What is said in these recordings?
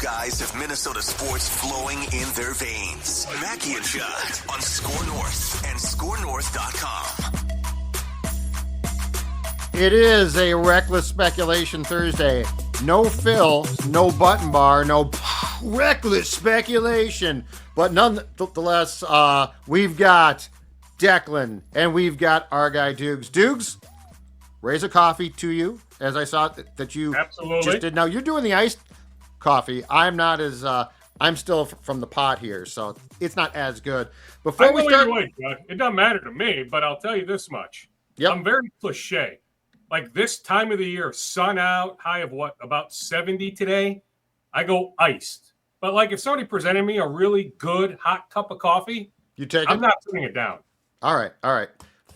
guys have Minnesota sports flowing in their veins. Mackie and Judd on SKOR North and SKORNorth.com. It is a reckless speculation Thursday. No Phil, no button bar, no reckless speculation. But nonetheless, we've got Declan and we've got our guy Doogs. Doogs, raise a coffee to you, as I saw that you Absolutely. just did. Now, you're doing the iced coffee. I'm not as, I'm still from the pot here, so it's not as good. Before we start, it doesn't matter to me, but I'll tell you this much. Yep. I'm very cliche. Like this time of the year, sun out, high of what, about 70 today, I go iced. But like if somebody presented me a really good hot cup of coffee, you take I'm it? not putting it down. All right.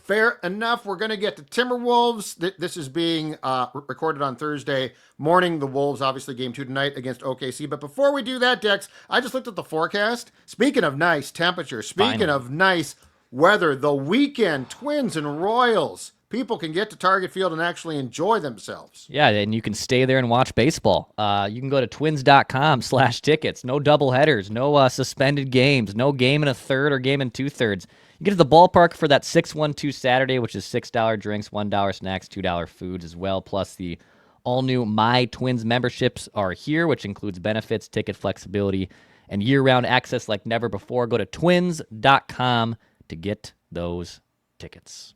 Fair enough. We're going to get to Timberwolves. This is being recorded on Thursday morning. The Wolves, obviously, game 2 tonight against OKC. But before we do that, Dex, I just looked at the forecast. Speaking of nice temperature, speaking of nice weather, the weekend, Twins and Royals. People can get to Target Field and actually enjoy themselves. Yeah, and you can stay there and watch baseball. You can go to twins.com/tickets. No doubleheaders, no suspended games, no game in a third or game in 2/3. You get to the ballpark for that 6-1-2 Saturday, which is $6 drinks, $1 snacks, $2 foods as well. Plus the all-new My Twins memberships are here, which includes benefits, ticket flexibility, and year-round access like never before. Go to twins.com to get those tickets.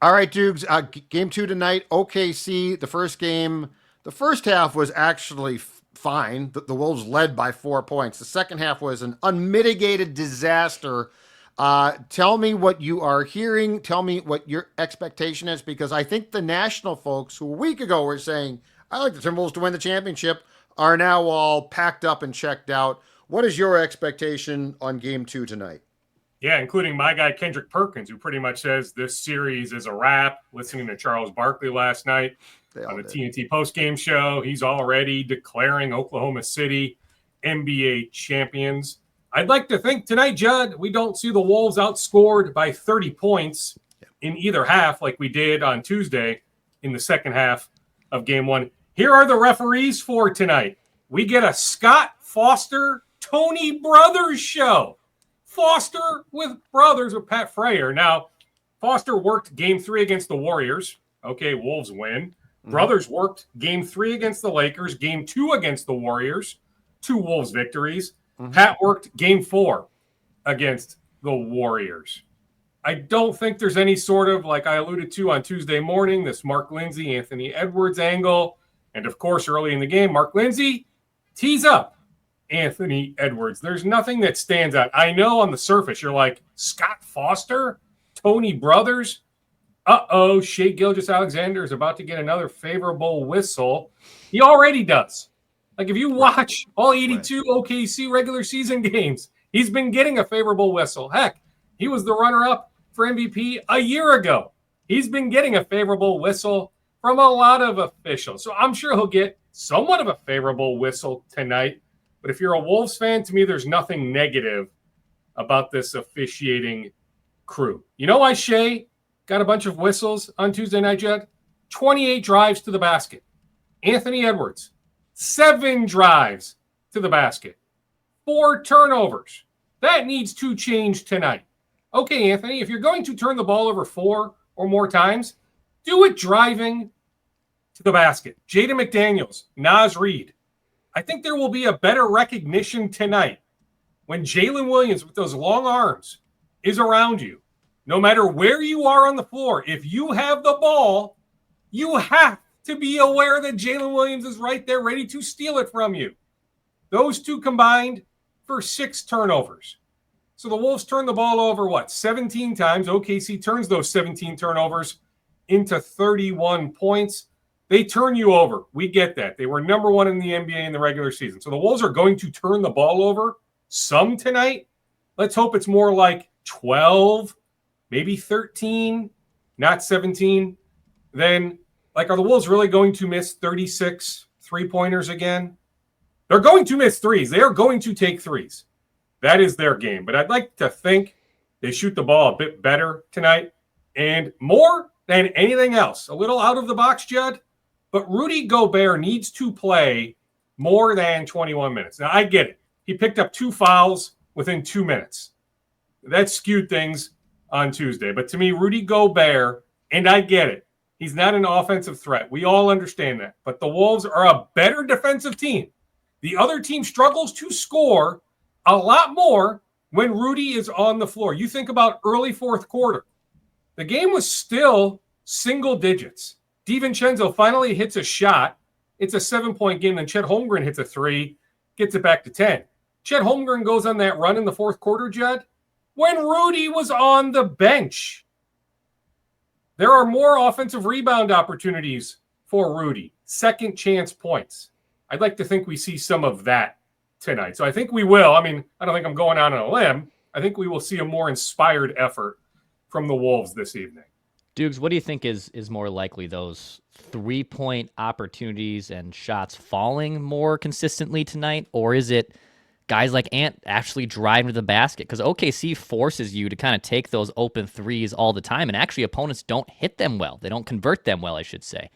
All right, Dukes, game 2 tonight, OKC, the first game. The first half was actually fine. The Wolves led by 4 points. The second half was an unmitigated disaster. Tell me what you are hearing. Tell me what your expectation is, because I think the national folks who a week ago were saying, I like the Timberwolves to win the championship, are now all packed up and checked out. What is your expectation on game 2 tonight? Yeah, including my guy Kendrick Perkins, who pretty much says this series is a wrap. Listening to Charles Barkley last night on the TNT postgame show, he's already declaring Oklahoma City NBA champions. I'd like to think tonight, Judd, we don't see the Wolves outscored by 30 points in either half like we did on Tuesday in the second half of game 1. Here are the referees for tonight. We get a Scott Foster, Tony Brothers show. Foster with brothers with Pat Frayer. Now, Foster worked game 3 against the Warriors. Okay, Wolves win. Brothers worked game 3 against the Lakers, game 2 against the Warriors, 2 Wolves victories. Pat worked game 4 against the Warriors. I don't think there's any sort of, like I alluded to on Tuesday morning, this Mark Lindsay, Anthony Edwards angle. And of course, early in the game, Mark Lindsay tees up Anthony Edwards. There's nothing that stands out. I know on the surface, you're like, Scott Foster, Tony Brothers. Shea Gilgeous-Alexander is about to get another favorable whistle. He already does. Like, if you watch all 82 OKC regular season games, he's been getting a favorable whistle. Heck, he was the runner-up for MVP a year ago. He's been getting a favorable whistle from a lot of officials. So I'm sure he'll get somewhat of a favorable whistle tonight. But if you're a Wolves fan, to me, there's nothing negative about this officiating crew. You know why Shea got a bunch of whistles on Tuesday night, Judd? 28 drives to the basket. Anthony Edwards, 7 drives to the basket. 4 turnovers. That needs to change tonight. Okay, Anthony, if you're going to turn the ball over 4 or more times, do it driving to the basket. Jaden McDaniels, Naz Reid. I think there will be a better recognition tonight when Jalen Williams with those long arms is around you. No matter where you are on the floor, if you have the ball, you have to be aware that Jalen Williams is right there ready to steal it from you. Those two combined for 6 turnovers. So the Wolves turn the ball over, 17 times. OKC turns those 17 turnovers into 31 points. They turn you over. We get that. They were number 1 in the NBA in the regular season. So the Wolves are going to turn the ball over some tonight. Let's hope it's more like 12, maybe 13, not 17. Then, are the Wolves really going to miss 36 three-pointers again? They're going to miss threes. They are going to take threes. That is their game. But I'd like to think they shoot the ball a bit better tonight. And more than anything else, a little out of the box, Judd, but Rudy Gobert needs to play more than 21 minutes. Now, I get it. He picked up 2 fouls within 2 minutes. That skewed things on Tuesday. But to me, Rudy Gobert, and I get it, he's not an offensive threat. We all understand that. But the Wolves are a better defensive team. The other team struggles to score a lot more when Rudy is on the floor. You think about early fourth quarter. The game was still single digits. DiVincenzo finally hits a shot. It's a 7-point game. Then Chet Holmgren hits a 3, gets it back to 10. Chet Holmgren goes on that run in the fourth quarter, Judd, when Rudy was on the bench. There are more offensive rebound opportunities for Rudy. Second chance points. I'd like to think we see some of that tonight. So I think we will. I mean, I don't think I'm going out on a limb. I think we will see a more inspired effort from the Wolves this evening. Dukes, what do you think is more likely, those 3-point opportunities and shots falling more consistently tonight, or is it guys like Ant actually driving to the basket? Because OKC forces you to kind of take those open threes all the time, and actually opponents don't hit them well. They don't convert them well, I should say.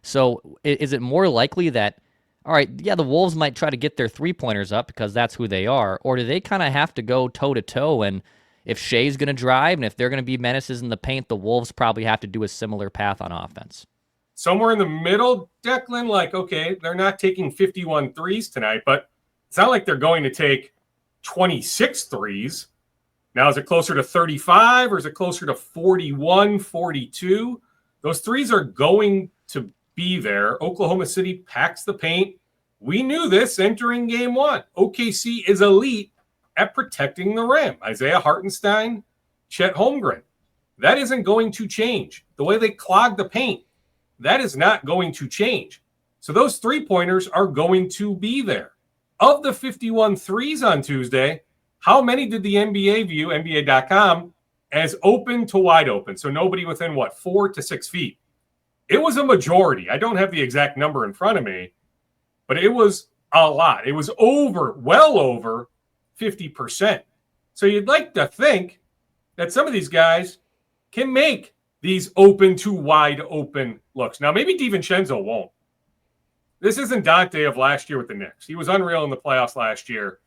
So is it more likely that, all right, yeah, the Wolves might try to get their 3-pointers up because that's who they are, or do they kind of have to go toe-to-toe, and if Shea's going to drive and if they're going to be menaces in the paint, the Wolves probably have to do a similar path on offense? Somewhere in the middle, Declan, like, okay, they're not taking 51 threes tonight, but it's not like they're going to take 26 threes. Now, is it closer to 35 or is it closer to 41, 42? Those threes are going to be there. Oklahoma City packs the paint. We knew this entering game 1. OKC is elite at protecting the rim. Isaiah Hartenstein, Chet Holmgren. That isn't going to change. The way they clog the paint, that is not going to change. So those 3-pointers are going to be there. Of the 51 threes on Tuesday, how many did the NBA view, NBA.com, as open to wide open? So nobody within, 4 to 6 feet. It was a majority. I don't have the exact number in front of me, but it was a lot. It was well over 50%. So you'd like to think that some of these guys can make these open to wide open looks. Now, maybe DiVincenzo won't. This isn't Dante of last year with the Knicks. He was unreal in the playoffs last year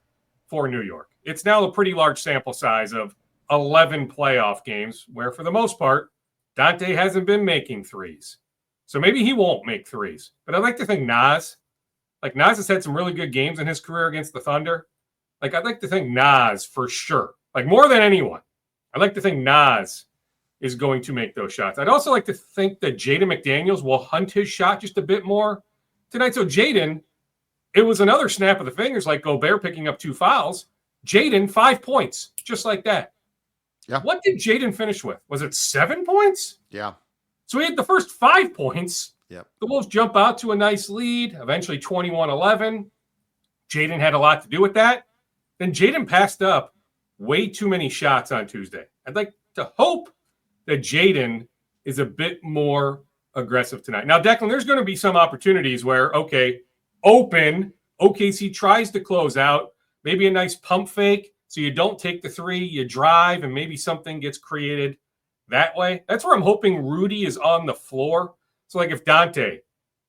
for New York. It's now a pretty large sample size of 11 playoff games where, for the most part, Dante hasn't been making threes. So maybe he won't make threes. But I'd like to think Nas has had some really good games in his career against the Thunder. I'd like to think Nas for sure. More than anyone, I'd like to think Nas is going to make those shots. I'd also like to think that Jaden McDaniels will hunt his shot just a bit more tonight. So Jaden, it was another snap of the fingers, like Gobert picking up 2 fouls. Jaden, 5 points, just like that. Yeah. What did Jaden finish with? Was it 7 points? Yeah. So he had the first 5 points. Yep. The Wolves jump out to a nice lead, eventually 21-11. Jaden had a lot to do with that. Then Jaden passed up way too many shots on Tuesday. I'd like to hope that Jaden is a bit more aggressive tonight. Now, Declan, there's going to be some opportunities where, okay, open, OKC tries to close out, maybe a nice pump fake, so you don't take the 3, you drive, and maybe something gets created that way. That's where I'm hoping Rudy is on the floor. So if Dante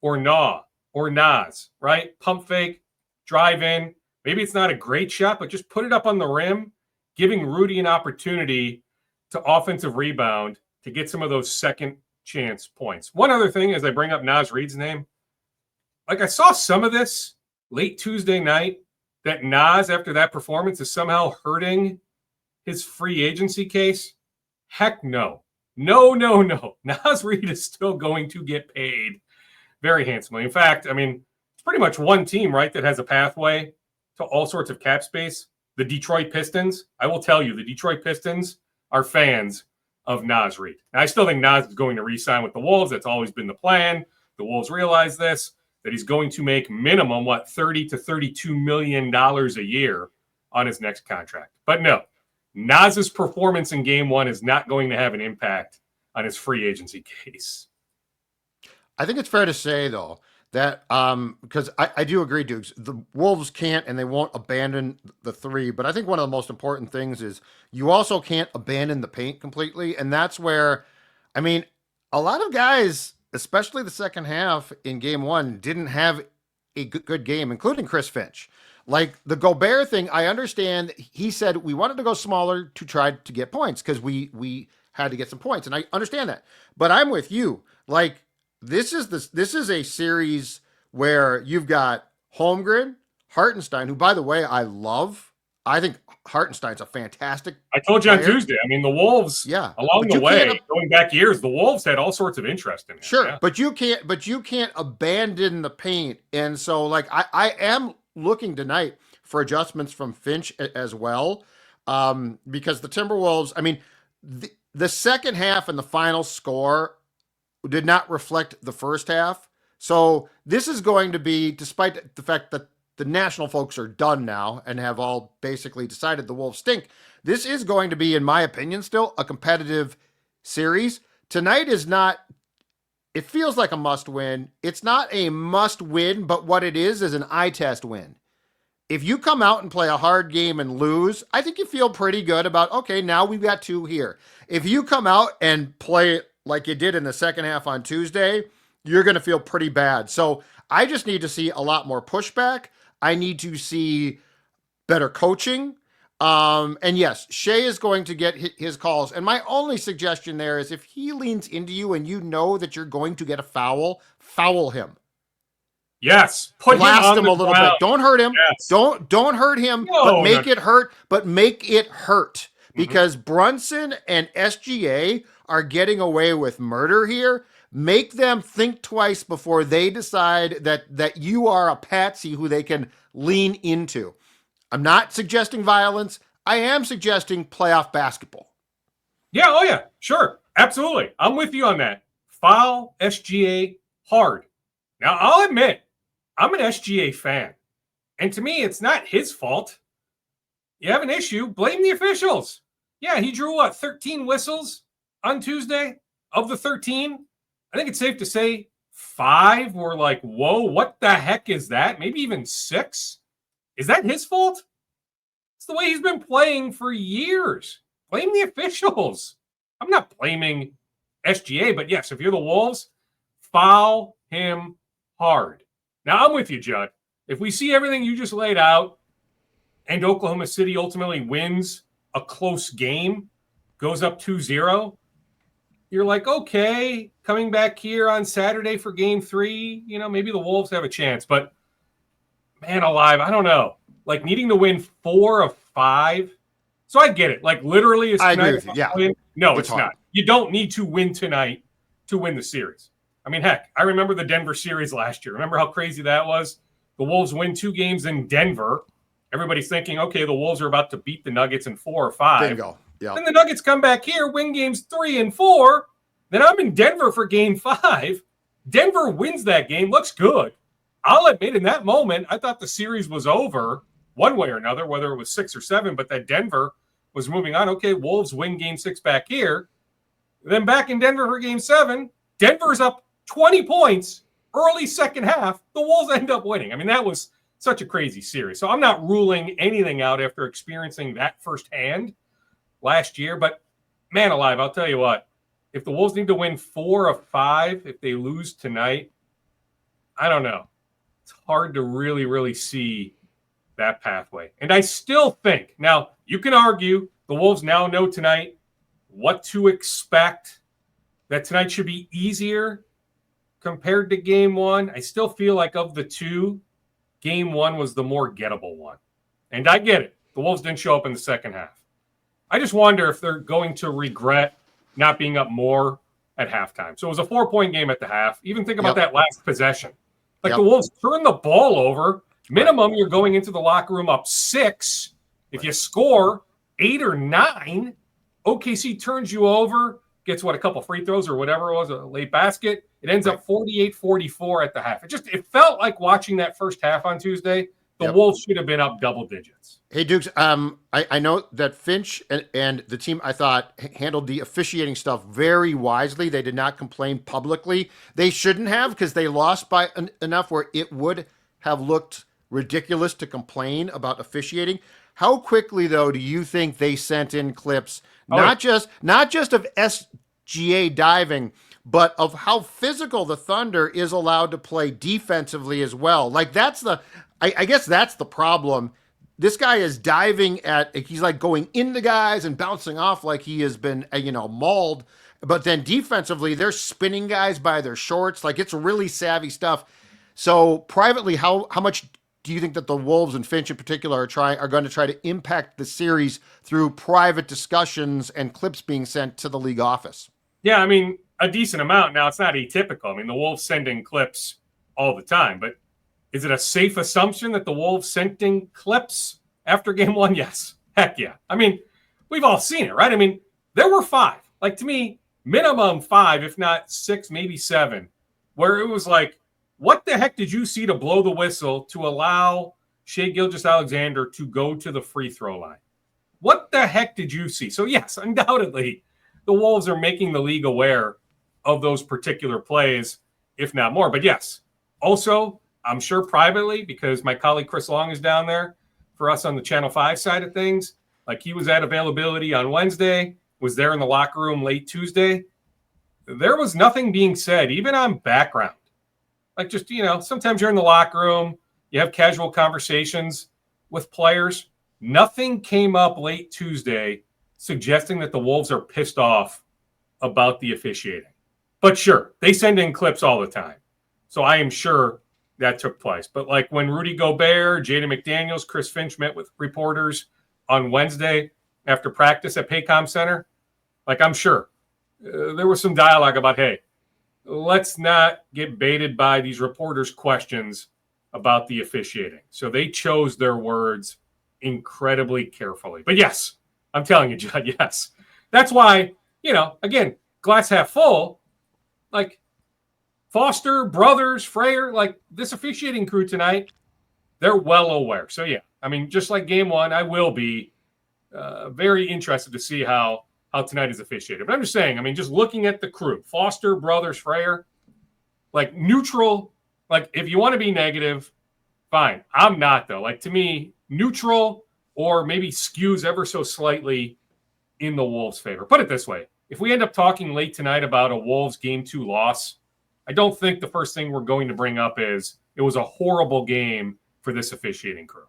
or Nas, right, pump fake, drive in, maybe it's not a great shot, but just put it up on the rim, giving Rudy an opportunity to offensive rebound to get some of those second chance points. One other thing, as I bring up Nas Reed's name, I saw some of this late Tuesday night, that Nas, after that performance, is somehow hurting his free agency case. Heck no. No. Nas Reed is still going to get paid very handsomely. In fact, it's pretty much one team, right, that has a pathway to all sorts of cap space. The Detroit Pistons. I will tell you, the Detroit Pistons are fans of Nas Reed. Now, I still think Nas is going to re-sign with the Wolves. That's always been the plan. The Wolves realize this, that he's going to make minimum, $30 to $32 million a year on his next contract. But no, Nas's performance in game 1 is not going to have an impact on his free agency case. I think it's fair to say, though, that because I do agree, Dukes, the Wolves can't and they won't abandon the 3. But I think one of the most important things is you also can't abandon the paint completely. And that's where, a lot of guys, especially the second half in game 1, didn't have a good game, including Chris Finch. Like the Gobert thing, I understand. He said we wanted to go smaller to try to get points because we had to get some points, and I understand that. But I'm with you. Like this is a series where you've got Holmgren, Hartenstein, who, by the way, I love. I think Hartenstein's a fantastic. I told you player. on Tuesday. I mean, the Wolves. Yeah, along the way, going back years, the Wolves had all sorts of interest in him. Sure, yeah. but you can't abandon the paint, and so like I am looking tonight for adjustments from Finch as well, because the Timberwolves. I mean, the second half and the final score did not reflect the first half. So this is going to be, despite the fact that the national folks are done now and have all basically decided the Wolves stink, this is going to be, in my opinion, still a competitive series. Tonight is not, it feels like a must win. It's not a must win, but what it is an eye test win. If you come out and play a hard game and lose, I think you feel pretty good about, okay, now we've got 2 here. If you come out and play like you did in the second half on Tuesday, you're going to feel pretty bad. So I just need to see a lot more pushback. I need to see better coaching. And yes, Shea is going to get his calls. And my only suggestion there is if he leans into you and you know that you're going to get a foul him. Yes. Blast him a little bit. Don't hurt him. Yes. Don't hurt him, but make it hurt. But make it hurt. Because Brunson and SGA are getting away with murder here. Make them think twice before they decide that you are a patsy who they can lean into. I'm not suggesting violence. I am suggesting playoff basketball. Yeah, oh yeah, sure. Absolutely. I'm with you on that. Foul SGA hard. Now, I'll admit, I'm an SGA fan. And to me, it's not his fault. You have an issue, blame the officials. Yeah, he drew, 13 whistles on Tuesday? Of the 13, I think it's safe to say 5 were like, whoa, what the heck is that? Maybe even 6? Is that his fault? It's the way he's been playing for years. Blame the officials. I'm not blaming SGA, but yes, if you're the Wolves, foul him hard. Now, I'm with you, Judd. If we see everything you just laid out and Oklahoma City ultimately wins a close game, goes up 2-0, you're like, okay, coming back here on Saturday for game 3, maybe the Wolves have a chance. But, man alive, I don't know. Like, needing to win 4 of 5. So I get it. Like, literally, it's I agree with you. Yeah. Win. No, it's hard. not. You don't need to win tonight to win the series. I mean, heck, I remember the Denver series last year. Remember how crazy that was? The Wolves win 2 games in Denver. Everybody's thinking, okay, the Wolves are about to beat the Nuggets in 4 or 5. Bingo. Yeah. Then the Nuggets come back here, win games 3 and 4. Then I'm in Denver for game 5. Denver wins that game, looks good. I'll admit, in that moment, I thought the series was over one way or another, whether it was 6 or 7, but that Denver was moving on. Okay, Wolves win game 6 back here. Then back in Denver for game 7, Denver's up 20 points early second half. The Wolves end up winning. I mean, that was such a crazy series. So I'm not ruling anything out after experiencing that firsthand last year. But, man alive, I'll tell you what. If the Wolves need to win 4 of 5, if they lose tonight, I don't know. It's hard to really, really see that pathway. And I still think, now, you can argue the Wolves now know tonight what to expect, that tonight should be easier compared to game 1. I still feel like of the 2, game 1 was the more gettable one. And I get it. The Wolves didn't show up in the second half. I just wonder if they're going to regret not being up more at halftime. So it was a 4-point game at the half. Even think about that last possession. Like the Wolves turn the ball over. Minimum, you're going into the locker room up 6. If you score 8 or 9, OKC turns you over, gets a couple free throws or whatever it was, a late basket. It ends up 48-44 at the half. It felt like watching that first half on Tuesday. The Wolves should have been up double digits. Hey, Dukes, I know that Finch and the team, I thought, handled the officiating stuff very wisely. They did not complain publicly. They shouldn't have, because they lost by enough where it would have looked ridiculous to complain about officiating. How quickly, though, do you think they sent in clips, not just of SGA diving, but of how physical the Thunder is allowed to play defensively as well. Like I guess that's the problem. This guy is he's like going into guys and bouncing off like he has been, mauled. But then defensively, they're spinning guys by their shorts. Like, it's really savvy stuff. So privately, how much do you think that the Wolves and Finch in particular are going to try to impact the series through private discussions and clips being sent to the league office? Yeah, I mean, a decent amount. Now, it's not atypical. I mean, the Wolves send in clips all the time, but is it a safe assumption that the Wolves sent in clips after game one? Yes. Heck yeah. I mean, we've all seen it, right? I mean, there were 5. Like, to me, minimum 5, if not 6, maybe 7, where it was like, what the heck did you see to blow the whistle to allow Shai Gilgeous-Alexander to go to the free throw line? What the heck did you see? So, yes, undoubtedly, the Wolves are making the league aware of those particular plays, if not more. But, yes, also, I'm sure privately, because my colleague Chris Long is down there for us on the Channel 5 side of things, like he was at availability on Wednesday, was there in the locker room late Tuesday. There was nothing being said, even on background. Like just, sometimes you're in the locker room, you have casual conversations with players. Nothing came up late Tuesday suggesting that the Wolves are pissed off about the officiating. But sure, they send in clips all the time. So I am sure that took place. But like when Rudy Gobert, Jaden McDaniels, Chris Finch met with reporters on Wednesday after practice at Paycom Center, like I'm sure there was some dialogue about, hey, let's not get baited by these reporters' questions about the officiating. So they chose their words incredibly carefully. But yes, I'm telling you, Judd, yes. That's why, again, glass half full, like Foster, Brothers, Frayer, like this officiating crew tonight, they're well aware. So, yeah, I mean, just like game one, I will be very interested to see how tonight is officiated. But I'm just saying, I mean, just looking at the crew, Foster, Brothers, Frayer, like neutral, like if you want to be negative, fine. I'm not, though. Like to me, neutral or maybe skews ever so slightly in the Wolves' favor. Put it this way. If we end up talking late tonight about a Wolves Game 2 loss, I don't think the first thing we're going to bring up is it was a horrible game for this officiating crew.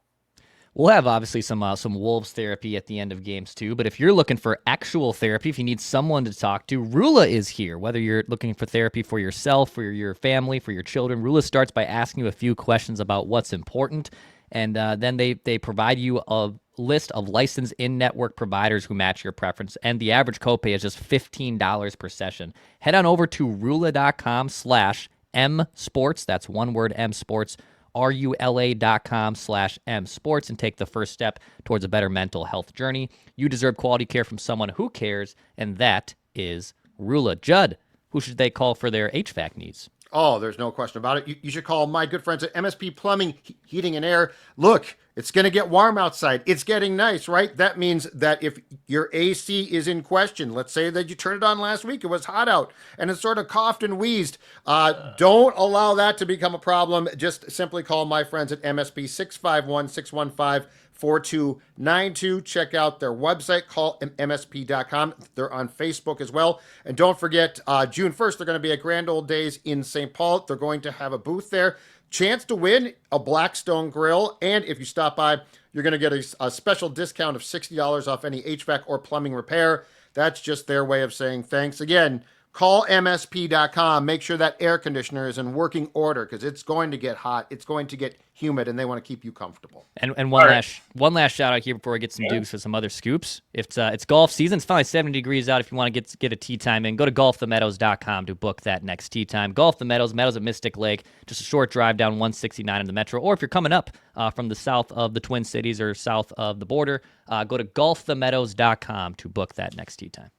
We'll have obviously some Wolves therapy at the end of games too, but if you're looking for actual therapy, if you need someone to talk to, Rula is here. Whether you're looking for therapy for yourself, for your family, for your children, Rula starts by asking you a few questions about what's important, and then they provide you a list of licensed in-network providers who match your preference, and the average copay is just $15 per session. Head on over to Rula.com/msports. That's one word, msports. RULA.com/msports and take the first step towards a better mental health journey. You deserve quality care from someone who cares, and that is Rula. Judd, who should they call for their HVAC needs? Oh, there's no question about it. You should call my good friends at MSP Plumbing, Heating, and Air. Look, it's going to get warm outside. It's getting nice, right? That means that if your AC is in question, let's say that you turned it on last week, it was hot out, and it sort of coughed and wheezed. Don't allow that to become a problem. Just simply call my friends at MSP 651-615-4292. Check out their website, call msp.com. They're on Facebook as well. And don't forget, June 1st, they're going to be at Grand Old Days in St. Paul. They're going to have a booth there. Chance to win a Blackstone grill. And if you stop by, you're going to get a special discount of $60 off any HVAC or plumbing repair. That's just their way of saying thanks. Again, call msp.com. Make sure that air conditioner is in working order because it's going to get hot. It's going to get humid, and they want to keep you comfortable. And one last shout out here before we get some Dukes for some other scoops. It's golf season. It's finally 70 degrees out. If you want to get a tee time in, go to golfthemeadows.com to book that next tee time. Golf the Meadows at Mystic Lake, just a short drive down 169 in the metro. Or if you're coming up from the south of the Twin Cities or south of the border, go to golfthemeadows.com to book that next tee time.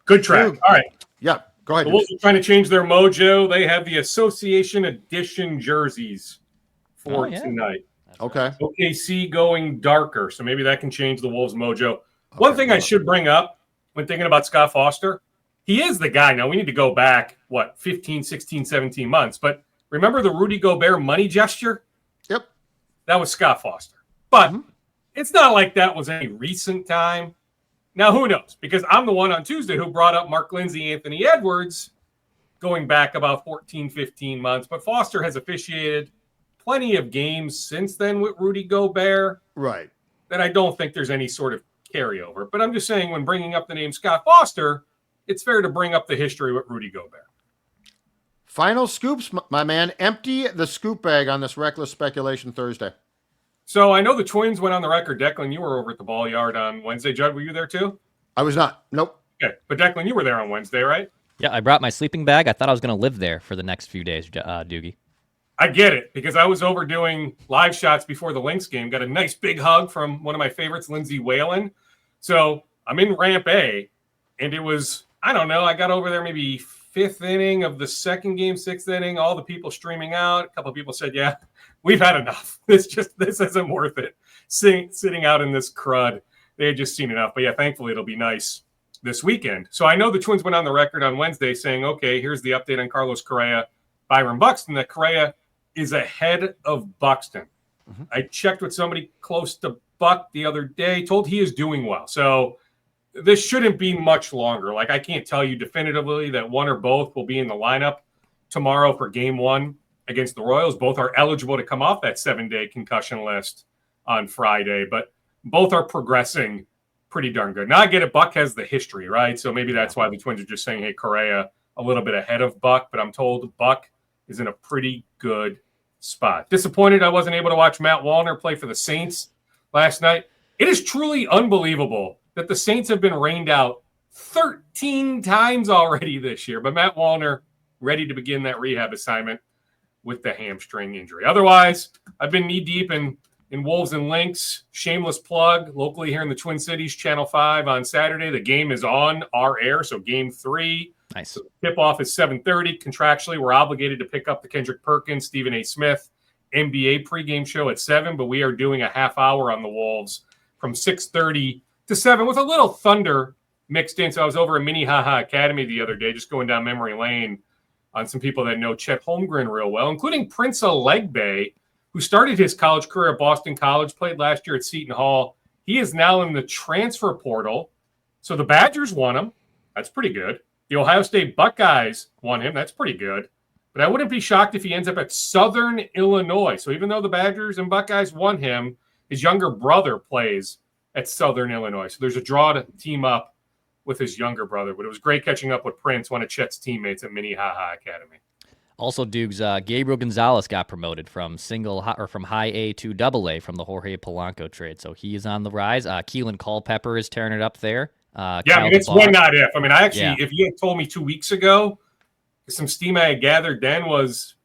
Good track. All right. Yeah, go ahead. The Wolves are trying to change their mojo. They have the Association Edition jerseys for tonight. Okay. OKC going darker, so maybe that can change the Wolves' mojo. One thing I should bring up when thinking about Scott Foster, he is the guy. Now, we need to go back, 15, 16, 17 months. But remember the Rudy Gobert money gesture? Yep. That was Scott Foster. But it's not like that was any recent time. Now, who knows? Because I'm the one on Tuesday who brought up Mark Lindsay, Anthony Edwards going back about 14, 15 months. But Foster has officiated plenty of games since then with Rudy Gobert. Right. That I don't think there's any sort of carryover. But I'm just saying, when bringing up the name Scott Foster, it's fair to bring up the history with Rudy Gobert. Final scoops, my man. Empty the scoop bag on this reckless speculation Thursday. So I know the Twins went on the record. Declan, you were over at the Ball Yard on Wednesday. Judd, were you there too? I was not. Nope. Okay. But Declan, you were there on Wednesday, right? Yeah, I brought my sleeping bag. I thought I was going to live there for the next few days, Doogie. I get it, because I was over doing live shots before the Lynx game. Got a nice big hug from one of my favorites, Lindsey Whalen. So I'm in ramp A, and it was, I don't know, I got over there maybe fifth inning of the second game, sixth inning, all the people streaming out. A couple of people said, yeah, we've had enough. This isn't worth it. Sitting out in this crud. They had just seen enough. But yeah, thankfully it'll be nice this weekend. So I know the Twins went on the record on Wednesday saying, okay, here's the update on Carlos Correa, Byron Buxton, that Correa is ahead of Buxton. Mm-hmm. I checked with somebody close to Buck the other day, told he is doing well. So this shouldn't be much longer. Like, I can't tell you definitively that one or both will be in the lineup tomorrow for game one against the Royals. Both are eligible to come off that 7-day concussion list on Friday, but both are progressing pretty darn good. Now I get it. Buck has the history, right? So maybe that's why the Twins are just saying, hey, Correa a little bit ahead of Buck, but I'm told Buck is in a pretty good spot. Disappointed I wasn't able to watch Matt Wallner play for the Saints last night. It is truly unbelievable that the Saints have been rained out 13 times already this year, but Matt Wallner ready to begin that rehab assignment with the hamstring injury. Otherwise, I've been knee-deep in Wolves and Lynx. Shameless plug, locally here in the Twin Cities, Channel 5 on Saturday. The game is on our air, so game 3. Nice. So tip-off is 7:30. Contractually, we're obligated to pick up the Kendrick Perkins, Stephen A. Smith NBA pregame show at 7, but we are doing a half hour on the Wolves from 6:30 to 7 with a little Thunder mixed in. So I was over at Minnehaha Academy the other day, just going down memory lane on some people that know Chet Holmgren real well, including Prince Alegbe, who started his college career at Boston College, played last year at Seton Hall. He is now in the transfer portal. So the Badgers won him. That's pretty good. The Ohio State Buckeyes won him. That's pretty good. But I wouldn't be shocked if he ends up at Southern Illinois. So even though the Badgers and Buckeyes won him, his younger brother plays at Southern Illinois. So there's a draw to team up with his younger brother. But it was great catching up with Prince, one of Chet's teammates at Minnehaha Academy. Also, Dukes, Gabriel Gonzalez got promoted from high A to double A from the Jorge Polanco trade. So he is on the rise. Keelan Culpepper is tearing it up there. I mean, it's when, not if. I mean, if you had told me 2 weeks ago, some steam I had gathered then was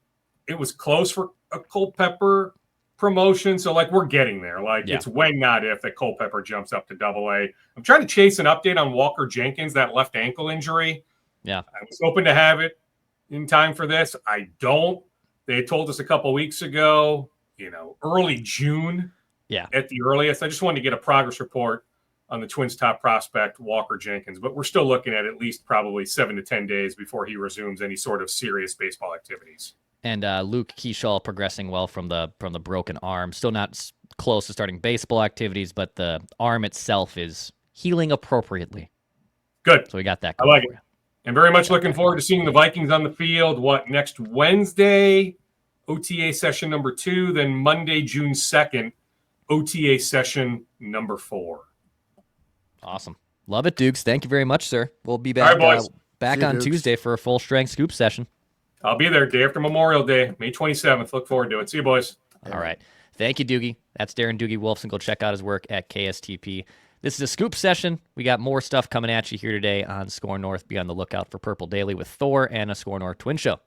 it was close for a Culpepper promotion. So, like, we're getting there. Like, it's when, not if, that Culpepper jumps up to double A. I'm trying to chase an update on Walker Jenkins, that left ankle injury. Yeah. I was hoping to have it in time for this. I don't. They told us a couple weeks ago, early June at the earliest. I just wanted to get a progress report on the Twins' top prospect, Walker Jenkins. But we're still looking at least probably 7 to 10 days before he resumes any sort of serious baseball activities. And Luke Keyshaw progressing well from the broken arm. Still not close to starting baseball activities, but the arm itself is healing appropriately. Good. So we got that. I like it. And very much looking forward to seeing the Vikings on the field. Next Wednesday, OTA session number 2. Then Monday, June 2nd, OTA session number 4. Awesome. Love it, Dukes. Thank you very much, sir. We'll be back, back on Tuesday for a full-strength scoop session. I'll be there day after Memorial Day, May 27th. Look forward to it. See you, boys. All right. Thank you, Doogie. That's Darren Doogie Wolfson. Go check out his work at KSTP. This is a scoop session. We got more stuff coming at you here today on SKOR North. Be on the lookout for Purple Daily with Thor and a SKOR North Twin Show.